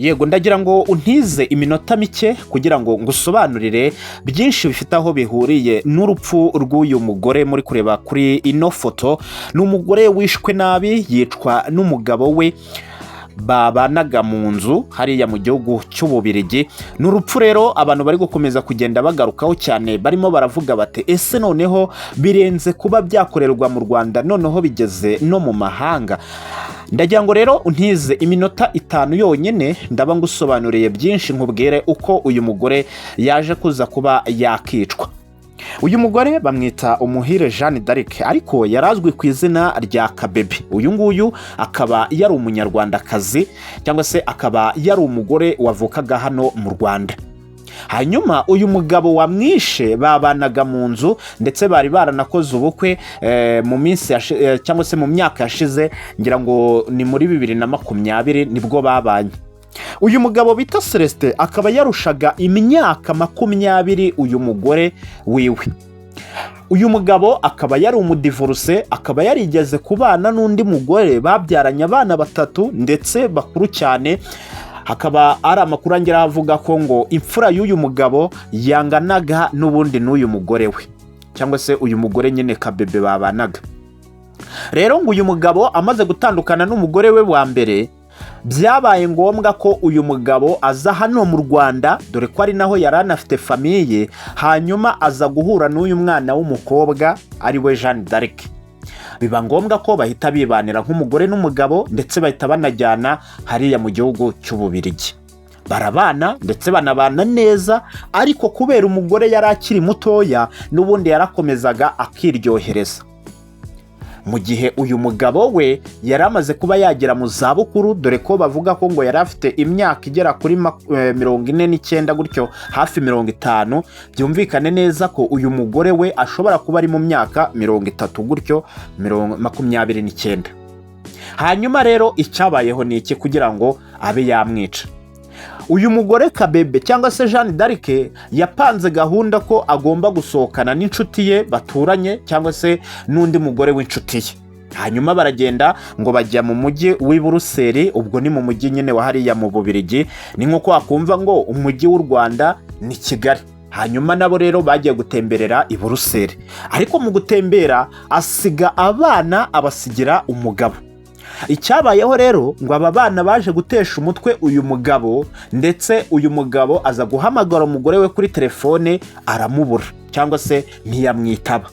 Yego ndagira ngo untize iminota mike kugira ngo ngusobanurire byinshi bifite aho bihuriye n'urupfu rw'uyu mugore muri kureba kuri ino foto. Ni umugore wishwe nabi yicwa n'umugabo we babanaga mu nzu hariya mu gihugu cy'Ububirigi. Ni urupfu rero abantu bari gukomeza kugenda bagarukaho cyane, barimo baravuga bate ese noneho birenze kuba byakorerwa mu Rwanda, noneho bigeze no mu mahanga. Ndagira ngo rero untize iminota 5 yonyine ndaba ngusobanuriye byinshi, nkubwire uko uyu mugore yaje kuza kuba yakicwa. Uyu mugore bamwita Umuhire Jeanne d'Arc, ariko yarazwi ku izina rya Kabebe. Uyu nguyu akaba yari umunyarwandakazi cyangwa se akaba yari umugore wavukaga hano mu Rwanda. Hanyuma uyu mugabo wamwishe babanaga mu nzu ndetse bari baranakoze ubukwe mu minsi cyangwa se mu myaka yashize, ngira ngo ni muri 2020 nibwo babanye. Uyu mugabo bita Celestin akaba yarushaga imyaka 20 uyu mugore wiwe. Uyu mugabo akaba yari umudivorce, akaba yarigeze kubana n'undi mugore babyaranye abana 3 ndetse bakuru cyane. Hakaba ari amakuru angera avuga ko ngo imfura y'uyu mugabo yanganaga n'ubundi n'uyu mugore we, cyangwa se uyu mugore nyine Kabebe babanaga. Rero ngo uyu mugabo amaze gutandukana n'umugore we wa mbere, byabaye ngombwa ko uyu mugabo aza hano mu Rwanda, dore ko ari naho yari anafite famiye. Hanyuma aza guhura n'uyu mwana w'umukobwa ari we Jeanne d'Arc. Biba ngombwa ko bahita bibanira nk'umugore n'umugabo, ndetse bahita banajyana hariya mu gihugu cy'Ububirigi. Barabana ndetse banabana neza, ariko kubera umugore yari akiri mutoya n'ubundi yarakomezaga akiryohereza. Mu gihe uyu mugabo we yari amaze kuba yagera mu zabukuru, dore ko bavuga ko ngo yari afite imyaka igera kuri 49 gutyo, hafi 50. Byumvikane neza ko uyu mugore we ashobora kuba ari mu myaka 30 gutyo, 29. Hanyuma rero icyabayeho ni iki kugira ngo abe yamwica? Uyu mugore Kabebe cyangwa se Jeanne d'Arc yapanze gahunda ko agomba gusohokana n'inshuti ye baturanye cyangwa se n'undi mugore w'inshuti ye. Hanyuma baragenda ngo bajya mu mujyi w'i Buruseli, ubwo ni mu mujyi nyine wa hariya mu Bubirigi. Ni nko wakumva ngo umujyi w'u Rwanda ni Kigali. Hanyuma nabo rero bagiye gutemberera i Buruseli, ariko mu gutembera asiga abana, abasigira umugabo. Icyabayeho rero ngo aba bana baje gutesha umutwe uyu mugabo, ndetse uyu mugabo aza guhamagara umugore we kuri telefone aramubura cyangwa se ntiyamwitaba.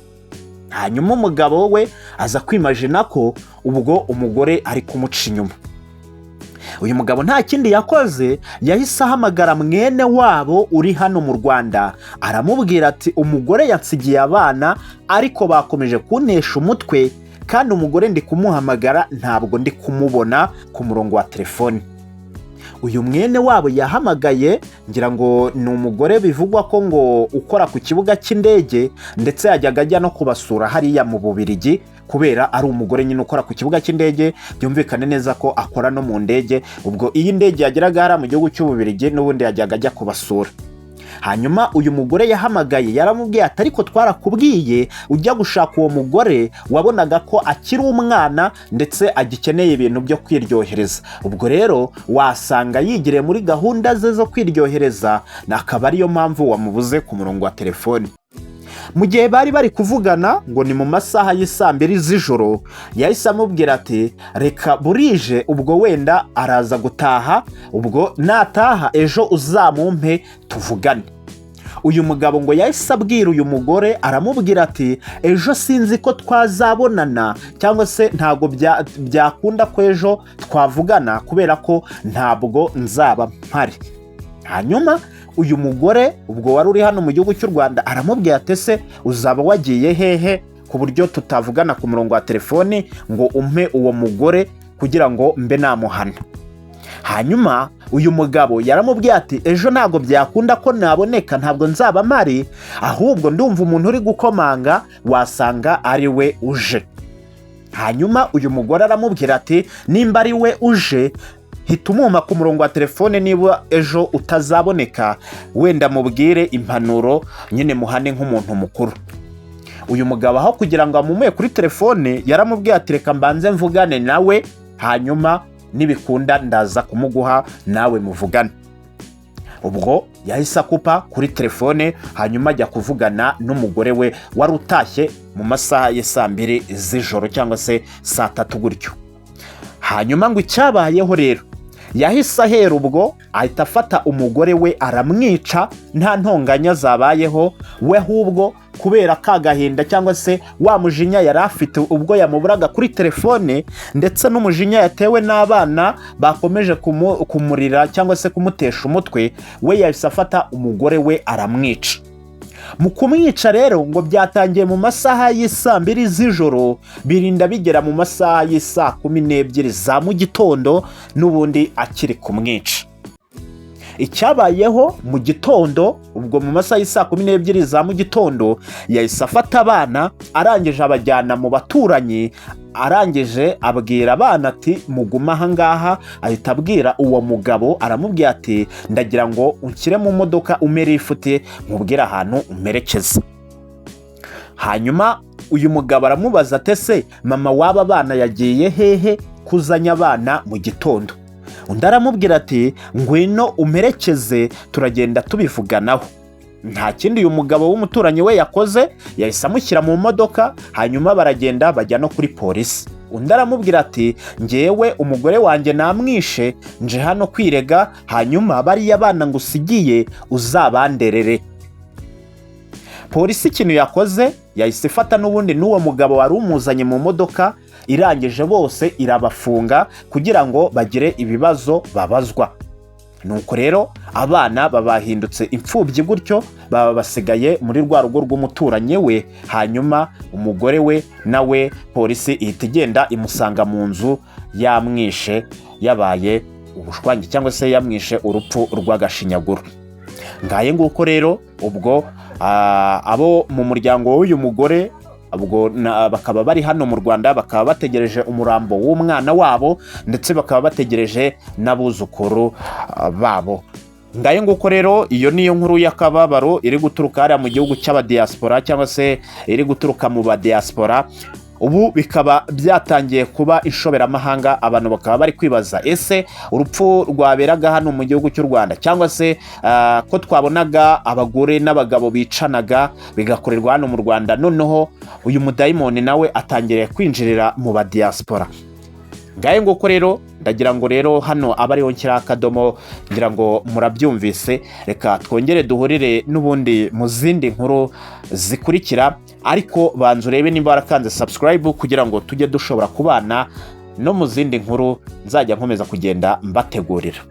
Hanyuma umugabo we aza kwimagina ko ubwo umugore ari kumuca inyuma. Uyu mugabo nta kindi yakoze, yahise ahamagara mwene wabo uri hano mu Rwanda, aramubwira ati umugore yansigiye abana ariko bakomeje kuntesha umutwe, kandi umugore ndi kumuhamagara ntabwo ndi kumubona ku murongo wa telefone. Uyu mwene wabo yahamagaye, ngira ngo ni umugore bivugwa ko ngo ukora ku kibuga cy'indege, ndetse yajyaga ajya no kubasura hariya mu Bubirigi, kubera ari umugore nyine ukora ku kibuga cy'indege. Byumvikane neza ko akora no mu ndege, ubwo iyi ndege yageraga hariya mu gihugu cy'Ububirigi n'ubundi yajyaga ajya kubasura. Hanyuma uyu mugore yahamagaye, yaramubwiye ati ariko twarakubwiye ujya gushaka uwo mugore, wabonaga ko akiri umwana ndetse agikeneye ibintu byo kwiryohereza. Ubwo rero wasanga yigiriye muri gahunda ze zo kwiryohereza, akaba ariyo mpamvu wamubuze ku murongo wa telefoni. Mu gihe bari kuvugana ngo ni mu masaha y'isambiri z'ijoro, yahise amubwira ati reka burije, ubwo wenda araza gutaha, ubwo nataha ejo uzamumpe tuvugane. Uyu mugabo ngo yahise abwira uyu mugore, aramubwira ati ejo sinzi ko twazabonana, cyangwa se ntabwo byakunda ko ejo twavugana kubera ko ntabwo nzaba mpari. Hanyuma uyu mugore ubwo wari uri hano mu gihugu cy'u Rwanda aramubwira ati ese uzaba wagiye hehe ku buryo tutavugana ku murongo wa telefoni ngo umpe uwo mugore kugira ngo mbe namuhana? Hanyuma uyu mugabo yaramubwiye ati ejo ntabwo byakunda ko naboneka, ntabwo nzaba mpari, ahubwo ndumva umuntu uri gukomanga, wasanga ari we uje. Hanyuma uyu mugore aramubwira ati nimba ari we uje, hita umuma ku murongo wa telefone, niba ejo utazaboneka wenda mubwire impanuro nyine muhane nk'umuntu mukuru. Uyu mugabo aho kugira ngo amumuye kuri telefone, yaramubwiye ati reka mbanze mvugane nawe, hanyuma nibikunda ndaza kumuguha nawe muvugane. Ubwo yahise akupa kuri telefone, hanyuma ajya kuvugana n'umugore we wari utashye mu masaha ya saa 2 z'ijoro cyangwa se saa 3 gutyo. Hanyuma ngo icyabayeho rero, yahise ahera ubwo ahita afata umugore we aramwica, nta ntonganya zabayeho, we ahubwo kubera kagahinda cyangwa se wa mujinya yari afite ubwo yamuburaga kuri telefone, ndetse n'umujinya yatewe n'abana bakomeje kumurira cyangwa se kumutesha umutwe, we yahise afata umugore we aramwica. Mu kumwica rero ngo byatangiye mu masaha y'isaa 2 z'ijoro, birinda bigera mu masaha y'isaa 12 za mu gitondo n'ubundi akiri kumwica. Icyabayeho mu gitondo, ubwo mu masaha y'isaa 12 za mu gitondo, yahise afata abana arangije abajyana mu baturanyi, arangije abwira abana ati muguma aha ngaha. Ahita abwira uwo mugabo aramubwira ati ndagira ngo unshyire mu modoka umere ifute nkubwira ahantu umerekeza. Hanyuma uyu mugabo aramubaza ati se mama w'aba bana yagiye hehe kuzanya abana mu gitondo? Undi aramubwira ati ngwino umerekeze turagenda tubivuganaho. Nta kindi uyu mugabo w'umuturanyi we yakoze, yahise amushyira mu modoka, hanyuma baragenda bajya no kuri polisi. Undi aramubwira ati ngewe umugore wanjye namwishe, nje hano kwirega, hanyuma bariya bana ngusigiye uzabanderere. Polisi ikintu yakoze, yahise ifata n'ubundi n'uwo mugabo wari umuzanye mu modoka, irangije bose irabafunga kugira ngo bagire ibibazo babazwa. Nuko rero abana babahindutse imfubyi gutyo, baba basigaye muri rwa rugo rw'umuturanyi we. Hanyuma umugore we nawe polisi ihita igenda imusanga mu nzu yamwishe, yabaye ubushwangi cyangwa se yamwishe urupfu rw'agashinyaguro. Ngaye nguko rero ubwo abo mu muryango w'uyu mugore ubwo bakaba bari hano mu Rwanda, bakaba bategereje umurambo w'umwana wabo, ndetse bakaba bategereje n'abuzukuru babo. Ngaye nguko rero iyo niyo nkuru y'akababaro iri guturuka hariya mu gihugu cy'abadiaspora cyangwa se iri guturuka mu badiaspora. Ubu bikaba byatangiye kuba inshoberamahanga, abantu bakaba bari kwibaza ese urupfu rwaberaga hano mu gihugu cy'u Rwanda cyangwa se ko twabonaga abagore n'abagabo bicanaga bigakorerwa hano mu Rwanda, noneho uyu mudayimoni nawe atangiriye kwinjirira mu badiaspora. Ngaye nguko rero ndagira ngo rero hano abariho nshyira akadomo, ngira ngo murabyumvise. Reka twongere duhurire n'ubundi mu zindi nkuru zikurikira, ariko banza urebe nimba warakanze subscribe kugira ngo tujye dushobora kubana no mu zindi nkuru nzajya nkomeza kugenda mbategurira.